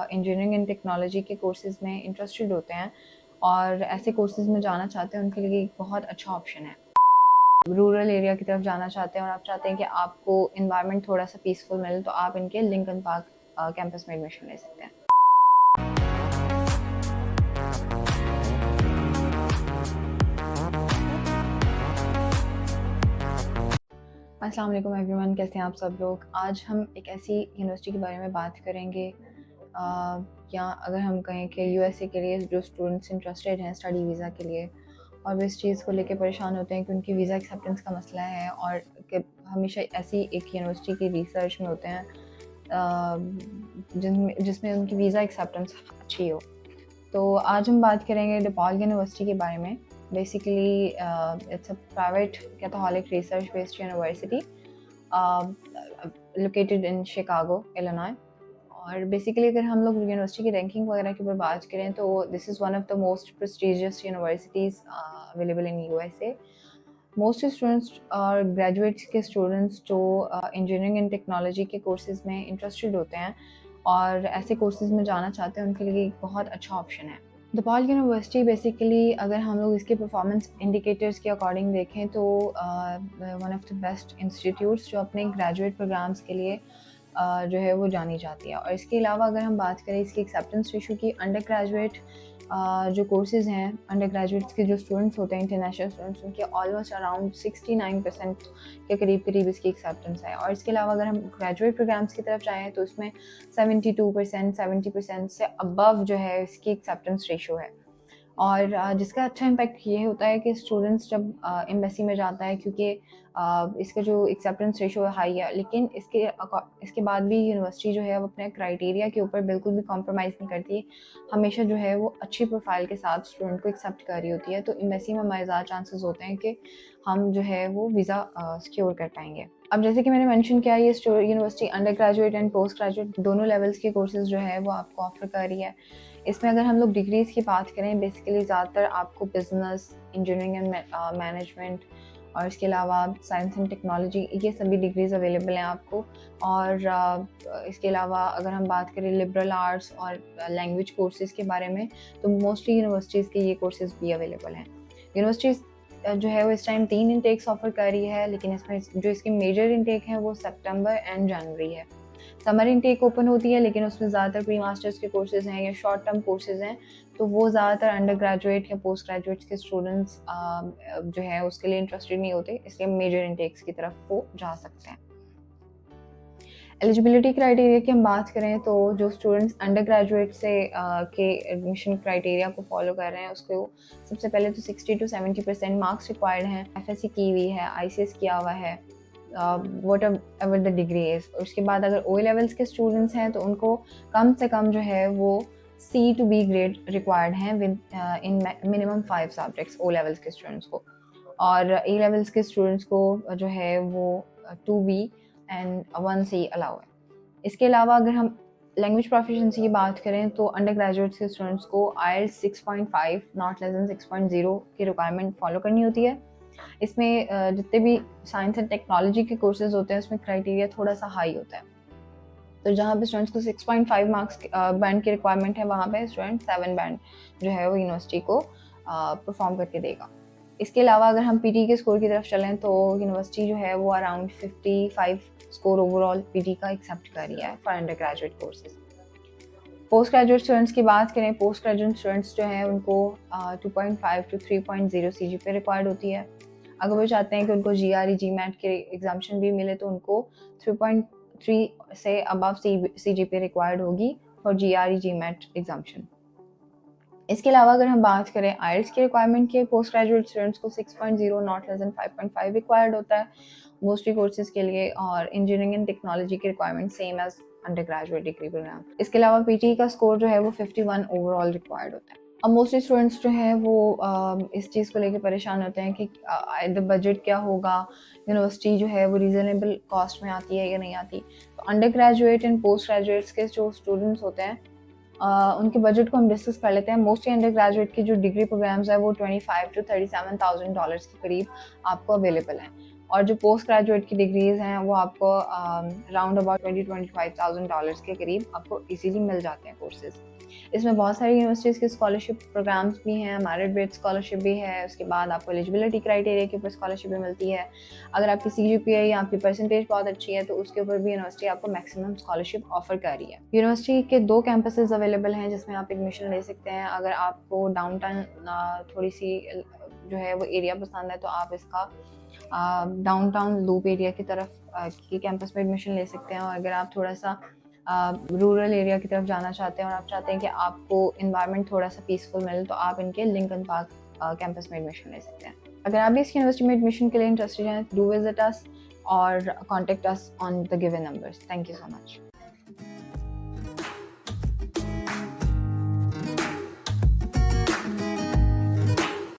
Engineering and technology के courses में interested होते हैं और ऐसे कोर्सेज़ में जाना चाहते हैं, उनके लिए एक बहुत अच्छा ऑप्शन है। रूरल एरिया की तरफ जाना चाहते हैं और आप चाहते हैं कि आपको एनवायरनमेंट थोड़ा-सा पीसफुल मिले, तो आप इनके लिंकन पार्क कैंपस में एडमिशन ले सकते हैं। अस्सलाम वालेकुम एवरीवन, कैसे हैं आप सब लोग। आज हम एक ऐसी यूनिवर्सिटी के बारे में बात करेंगे या अगर हम कहें कि यूएसए के लिए जो स्टूडेंट्स इंटरेस्टेड हैं स्टडी वीज़ा के लिए और वो इस चीज़ को लेके परेशान होते हैं कि उनकी वीज़ा एक्सेप्टेंस का मसला है और कि हमेशा ऐसी एक यूनिवर्सिटी की रिसर्च में होते हैं जिसमें उनकी वीज़ा एक्सेप्टेंस अच्छी हो। तो आज हम बात करेंगे डिपॉल यूनिवर्सिटी के बारे में। Basically it's a private Catholic research based university located in Chicago, Illinois. और बेसिकली अगर हम लोग यूनिवर्सिटी की रैंकिंग वगैरह के ऊपर बात करें तो this is one of the most prestigious universities available in USA. Most students और ग्रेजुएट्स के स्टूडेंट्स जो इंजीनियरिंग एंड टेक्नोलॉजी के कोर्सेज़ में इंटरेस्टेड होते हैं और ऐसे कोर्सेज़ में जाना चाहते हैं, उनके लिए एक बहुत अच्छा ऑप्शन है। डिपॉल यूनिवर्सिटी बेसिकली अगर हम लोग इसके परफॉर्मेंस इंडिकेटर्स के अकॉर्डिंग देखें तो one of the best institutes जो अपने ग्रेजुएट प्रोग्राम्स के लिए जो है वो जानी जाती है। और इसके अलावा अगर हम बात करें इसकी एक्सेप्टेंस रेशो की, अंडर ग्रेजुएट जो कोर्सेज़ हैं, अंडर ग्रेजुएट्स के जो स्टूडेंट्स होते हैं, इंटरनेशनल स्टूडेंट्स, उनके ऑलमोस्ट अराउंड 69% के करीब इसकी एक्सेप्टेंस है। और इसके अलावा अगर हम ग्रेजुएट प्रोग्राम्स की तरफ जाएँ तो इसमें 72%, 70% से अबव जो है इसकी एक्सेप्टेंस रेशो है। और जिसका अच्छा इम्पैक्ट ये होता है कि स्टूडेंट्स जब एम्बेसी में जाता है, क्योंकि इसका जो एक्सेप्टेंस रेशो है हाई है, लेकिन इसके बाद भी यूनिवर्सिटी जो है वो अपने क्राइटेरिया के ऊपर बिल्कुल भी कॉम्प्रोमाइज़ नहीं करती। हमेशा जो है वो अच्छी प्रोफाइल के साथ स्टूडेंट को एक्सेप्ट कर रही होती है। तो एम्बेसी में हमारे ज़्यादा चांसेस होते हैं कि हम जो है वो वीज़ा सिक्योर कर पाएंगे। अब जैसे कि मैंने मेंशन किया, ये university under graduate and post graduate दोनों लेवल्स के कोर्सेज जो है वो आपको ऑफर कर रही है। इसमें अगर हम लोग डिग्रीज़ की बात करें, बेसिकली ज़्यादातर आपको बिजनेस, इंजीनियरिंग एंड मैनेजमेंट और इसके अलावा साइंस एंड टेक्नोलॉजी, ये सभी डिग्रीज़ अवेलेबल हैं आपको। और इसके अलावा अगर हम बात करें लिबरल आर्ट्स और लैंग्वेज कोर्सेज़ के बारे में, तो मोस्टली यूनिवर्सिटीज़ के ये कोर्सेज़ भी अवेलेबल हैं। यूनिवर्सिटीज़ जो है वो इस टाइम 3 इनटेक्स ऑफर कर रही है, लेकिन इसमें जो इसकी मेजर इनटेक है वो सितंबर एंड जनवरी है। समर इनटेक ओपन होती है, लेकिन उसमें ज़्यादातर प्री मास्टर्स के कोर्सेज़ हैं या शॉर्ट टर्म कोर्सेज़ हैं, तो वो ज़्यादातर अंडर ग्रेजुएट या पोस्ट ग्रेजुएट्स के स्टूडेंट्स जो है उसके लिए इंटरेस्टेड नहीं होते, इसलिए मेजर इनटेक्स की तरफ वो जा सकते हैं। एलिजिबिलिटी क्राइटेरिया की हम बात करें तो जो स्टूडेंट्स अंडर ग्रेजुएट से के एडमिशन क्राइटेरिया को फॉलो कर रहे हैं, उसको सबसे पहले तो 60 to 70% मार्क्स रिक्वायर्ड हैं, एफएससी की हुई है, आईसीएस किया हुआ है, what ever the degree is. उसके बाद अगर ओ लेवल्स के स्टूडेंट्स हैं तो उनको कम से कम जो है वो C to B grade required हैं within minimum 5 subjects O levels के स्टूडेंट्स को। और ए लेवल्स के स्टूडेंट्स को जो है वो 2B एंड 1C अलाउ है। इसके अलावा अगर हम लैंग्वेज प्रोफिशिएंसी की बात करें तो अंडर ग्रेजुएट्स के स्टूडेंट्स को IELTS 6.5 नॉट लेस देन 6.0 की रिक्वायरमेंट फॉलो करनी होती है। इसमें जितने भी साइंस एंड टेक्नोलॉजी के कोर्सेज होते हैं उसमें क्राइटेरिया थोड़ा सा हाई होता है। तो जहाँ पे स्टूडेंट्स को 6.5 मार्क्स बैंड की रिक्वायरमेंट है, वहाँ पे स्टूडेंट 7 बैंड जो है वो यूनिवर्सिटी को परफॉर्म करके देगा। इसके अलावा अगर हम पीटी के स्कोर की तरफ चलें तो यूनिवर्सिटी जो है वो अराउंड 55 स्कोर ओवरऑल पीटी का एक्सेप्ट कर रही है for under graduate courses. Post graduate students की बात करें, पोस्ट ग्रेजुएट स्टूडेंट्स जो हैं उनको 2.5 to 3.0 CGPA रिक्वायर्ड होती है। अगर वो चाहते हैं कि उनको GRE GMAT के एग्जामेशन भी मिले तो उनको 3.3 से अबव CGPA रिक्वायर्ड होगी फॉर GRE GMAT एग्जामेशन। इसके अलावा अगर हम बात करें IELTS की रिक्वायरमेंट के, पोस्ट ग्रेजुएट स्टूडेंट्स को 6.0 नॉट लेस देन 5.5 रिक्वायर्ड होता है मोस्टली कोर्सेज के लिए। और इंजीनियरिंग एंड टेक्नोलॉजी की requirement same as undergraduate degree program. इसके अलावा पीटी का स्कोर जो है वो 51 ओवरऑल रिक्वायर्ड होता है। अब मोस्टली स्टूडेंट्स जो हैं वो इस चीज़ को लेकर परेशान होते हैं कि बजट क्या होगा, यूनिवर्सिटी जो है वो रीज़नेबल कॉस्ट में आती है या नहीं आती। तो under graduate and post graduates के जो स्टूडेंट्स होते हैं उनके बजट को हम डिस्कस कर लेते हैं। मोस्टली अंडर ग्रेजुएट की जो डिग्री प्रोग्राम्स है वो $25,000 to $37,000 के करीब आपको अवेलेबल हैं। और जो पोस्ट ग्रेजुएट की डिग्रीज़ हैं वो आपको राउंड अबाउट $20,000-25,000 के करीब आपको इजीली मिल जाते हैं कोर्सेज़। इसमें बहुत सारी यूनिवर्सिटीज़ के स्कॉलरशिप प्रोग्राम्स भी हैं, मेरिट बेस्ड स्कॉलरशिप भी है, उसके बाद आपको एलिजिबिलिटी क्राइटेरिया के ऊपर स्कॉलरशिप भी मिलती है। अगर आपकी CGPA या आपकी परसेंटेज बहुत अच्छी है तो उसके ऊपर भी यूनिवर्सिटी आपको मैक्सिमम स्कॉलरशिप ऑफर कर रही है। यूनिवर्सिटी के 2 कैंपसेस अवेलेबल हैं जिसमें आप एडमिशन ले सकते हैं। अगर आपको डाउनटाउन थोड़ी सी जो है वो एरिया पसंद है तो आप इसका डाउनटाउन लूप एरिया की तरफ की कैंपस में एडमिशन ले सकते हैं। और अगर आप थोड़ा सा रूरल एरिया की तरफ जाना चाहते हैं और आप चाहते हैं कि आपको इन्वायरमेंट थोड़ा सा पीसफुल मिले तो आप इनके लिंकन पार्क कैंपस में एडमिशन ले सकते हैं। अगर आप भी इस यूनिवर्सिटी में एडमिशन के लिए इंटरेस्टेड हैं, डू विजिट अस और contact us on the given numbers. Thank you so much.